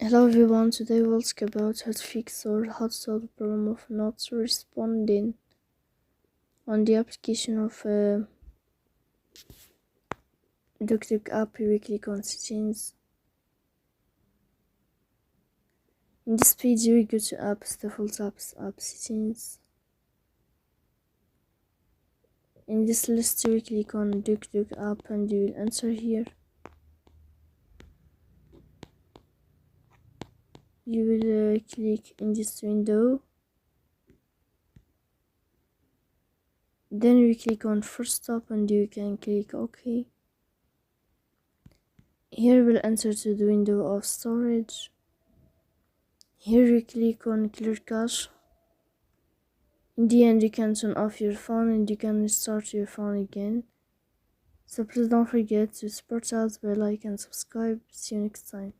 Hello everyone, today we'll talk about how to fix or how to solve the problem of not responding on the application of DuckDuck app. We click on settings. In this page we go to apps, default apps, app settings. In this list we click on DuckDuck app and you will enter here. You will click in this window. Then we click on first stop and you can click OK. Here we'll enter to the window of storage. Here you click on clear cache. In the end you can turn off your phone and you can restart your phone again. So please don't forget to support us by like and subscribe. See you next time.